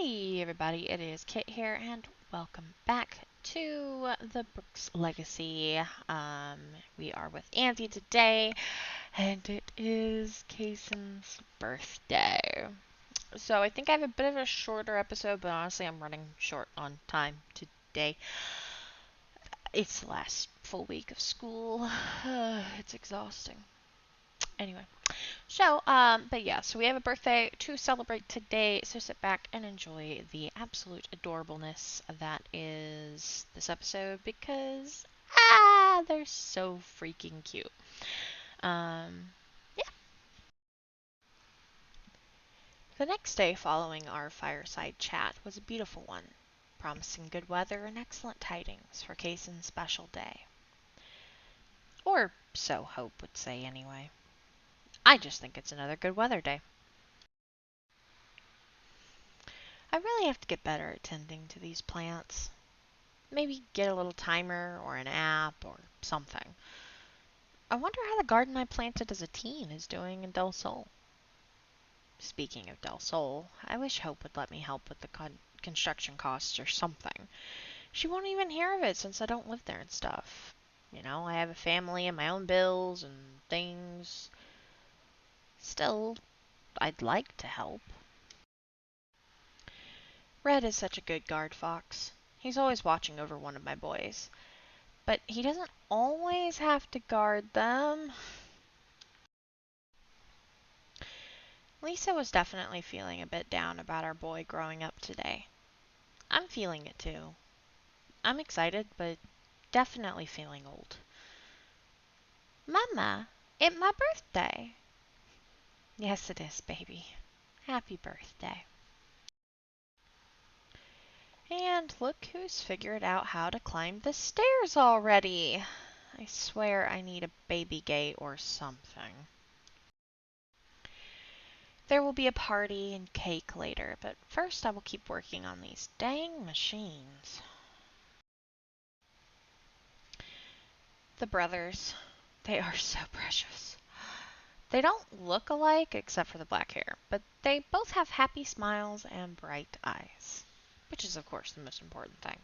Hey everybody, it is Kit here, and welcome back to the Brooks Legacy. We are with Andi today, and it is Cayson's birthday. So I think I have a bit of a shorter episode, but honestly I'm running short on time today. It's the last full week of school. It's exhausting. Anyway. But yeah, so we have a birthday to celebrate today, so sit back and enjoy the absolute adorableness that is this episode because, they're so freaking cute. Yeah. The next day following our fireside chat was a beautiful one, promising good weather and excellent tidings for Cayson's special day. Or so Hope would say anyway. I just think it's another good weather day. I really have to get better at tending to these plants. Maybe get a little timer or an app or something. I wonder how the garden I planted as a teen is doing in Del Sol. Speaking of Del Sol, I wish Hope would let me help with the construction costs or something. She won't even hear of it since I don't live there and stuff. You know, I have a family and my own bills and things. Still, I'd like to help. Red is such a good guard fox. He's always watching over one of my boys. But he doesn't always have to guard them. Lisa was definitely feeling a bit down about our boy growing up today. I'm feeling it too. I'm excited, but definitely feeling old. Mama, it's my birthday. Yes, it is, baby. Happy birthday. And look who's figured out how to climb the stairs already. I swear I need a baby gate or something. There will be a party and cake later, but first I will keep working on these dang machines. The brothers, they are so precious. They don't look alike except for the black hair, but they both have happy smiles and bright eyes, which is of course the most important thing.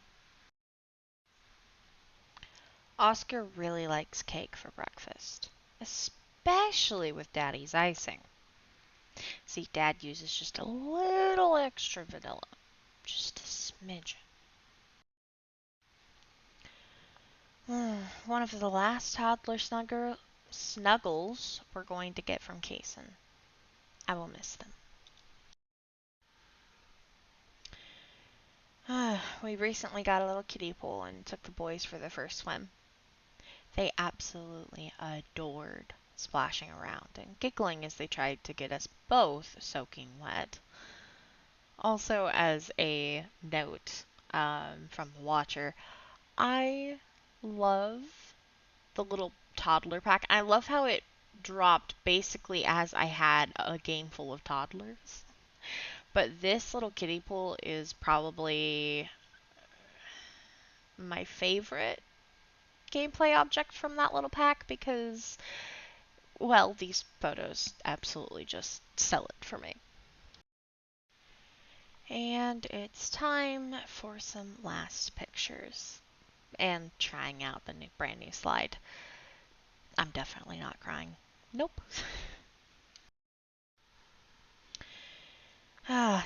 Oscar really likes cake for breakfast, especially with Daddy's icing. See, Dad uses just a little extra vanilla, just a smidgen. One of the last toddler snuggles we're going to get from Cayson. I will miss them. We recently got a little kiddie pool and took the boys for their first swim. They absolutely adored splashing around and giggling as they tried to get us both soaking wet. Also, as a note from the watcher, I love the little toddler pack. I love how it dropped basically as I had a game full of toddlers. But this little kiddie pool is probably my favorite gameplay object from that little pack because, well, these photos absolutely just sell it for me. And it's time for some last pictures and trying out the brand new slide. I'm definitely not crying. Nope.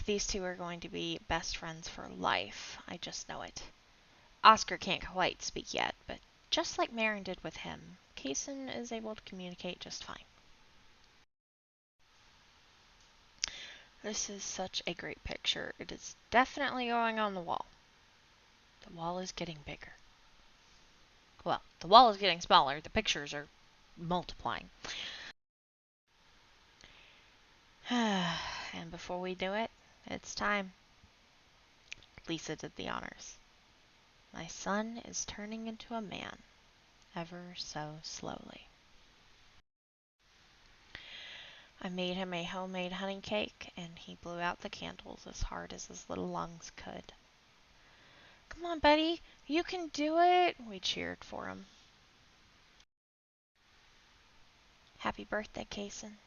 These two are going to be best friends for life. I just know it. Oscar can't quite speak yet, but just like Marin did with him, Cayson is able to communicate just fine. This is such a great picture. It is definitely going on the wall. The wall is getting bigger. Well, the wall is getting smaller. The pictures are multiplying. And before we do it, it's time. Lisa did the honors. My son is turning into a man, ever so slowly. I made him a homemade honey cake, and he blew out the candles as hard as his little lungs could. Come on, buddy, you can do it, we cheered for him. Happy birthday, Cayson,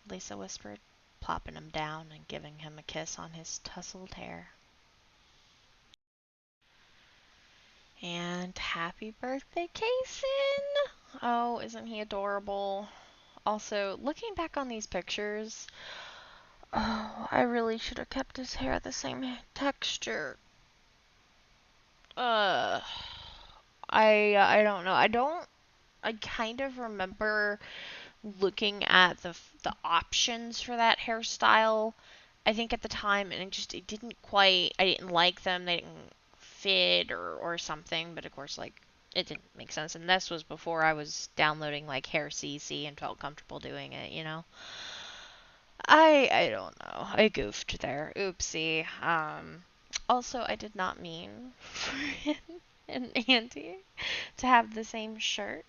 Lisa whispered, plopping him down and giving him a kiss on his tousled hair. And happy birthday, Cayson! Oh, isn't he adorable? Also, looking back on these pictures, oh, I really should have kept his hair the same texture. Uh, I don't know. I kind of remember looking at the options for that hairstyle. I think at the time, and it didn't quite. I didn't like them. They didn't fit or something. But of course, like it didn't make sense. And this was before I was downloading like Hair CC and felt comfortable doing it. You know. I don't know. I goofed there. Oopsie. Also, I did not mean for him and Andy to have the same shirt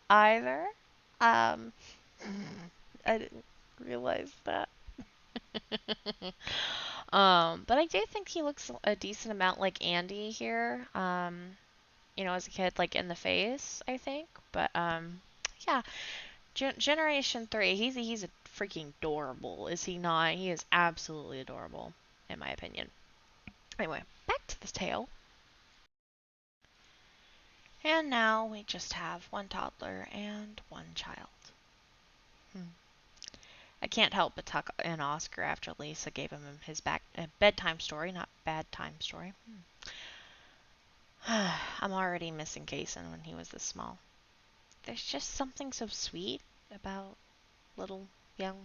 either. Um, I didn't realize that. But I do think he looks a decent amount like Andy here. As a kid, like in the face, I think. But yeah, Generation 3, he's a freaking adorable, is he not? He is absolutely adorable, in my opinion. Anyway, back to the tale. And now we just have one toddler and one child. I can't help but tuck in Oscar after Lisa gave him his bedtime story, not bad time story. I'm already missing Cayson when he was this small. There's just something so sweet about little young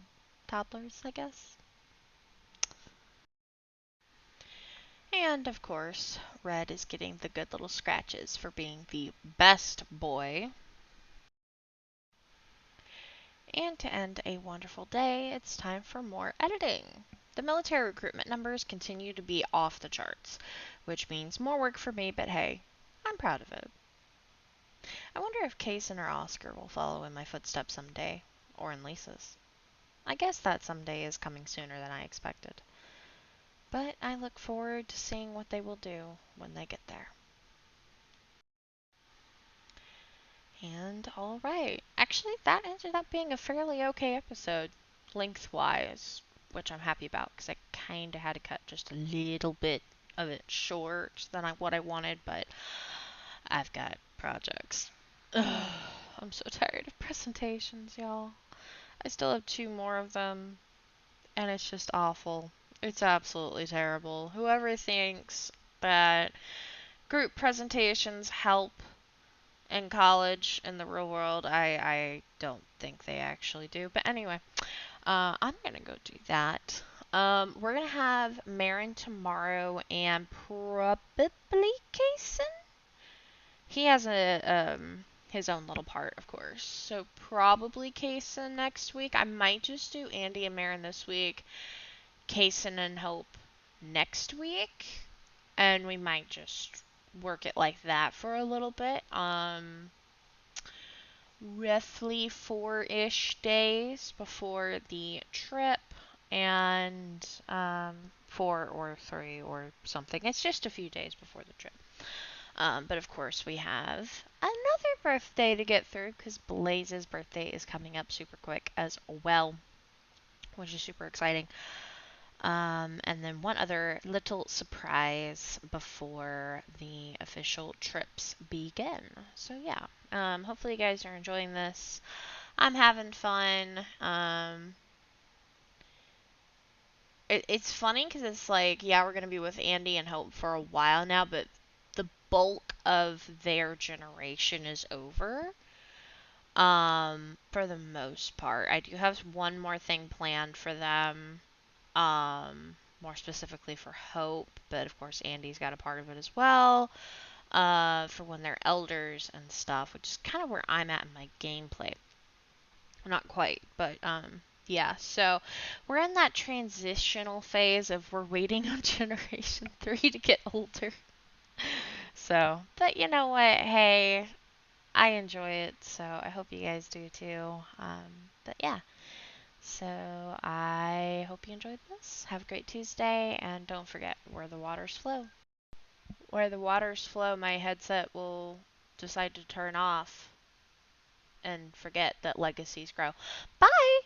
toddlers, I guess. And of course, Red is getting the good little scratches for being the best boy. And to end a wonderful day, it's time for more editing. The military recruitment numbers continue to be off the charts, which means more work for me, but hey, I'm proud of it. I wonder if Cayson or Oscar will follow in my footsteps someday, or in Lisa's. I guess that someday is coming sooner than I expected. But I look forward to seeing what they will do when they get there. And alright. Actually, that ended up being a fairly okay episode, lengthwise, which I'm happy about, because I kind of had to cut just a little bit of it short than what I wanted, but I've got projects. Ugh, I'm so tired of presentations, y'all. I still have 2 more of them, and it's just awful. It's absolutely terrible. Whoever thinks that group presentations help in college, in the real world, I don't think they actually do. But anyway, I'm going to go do that. We're going to have Marin tomorrow and probably Cayson. He has his own little part, of course. So probably Cayson next week. I might just do Andi and Marin this week, Cayson and Hope next week, and we might just work it like that for a little bit. Roughly 4-ish days before the trip, and 4 or 3 or something. It's just a few days before the trip. But of course, we have another birthday to get through because Blaze's birthday is coming up super quick as well, which is super exciting. And then one other little surprise before the official trips begin. So yeah, hopefully you guys are enjoying this. I'm having fun. It's funny because it's like, yeah, we're going to be with Andi and Hope for a while now, but the bulk of their generation is over. For the most part. I do have one more thing planned for them. More specifically for Hope, but of course Andi's got a part of it as well. For when they're elders and stuff, which is kind of where I'm at in my gameplay. Not quite, but yeah. So we're in that transitional phase of we're waiting on Generation 3 to get older. So, but you know what? Hey, I enjoy it, so I hope you guys do too. But yeah. So I hope you enjoyed this. Have a great Tuesday, and don't forget, where the waters flow. Where the waters flow, my headset will decide to turn off and forget that legacies grow. Bye!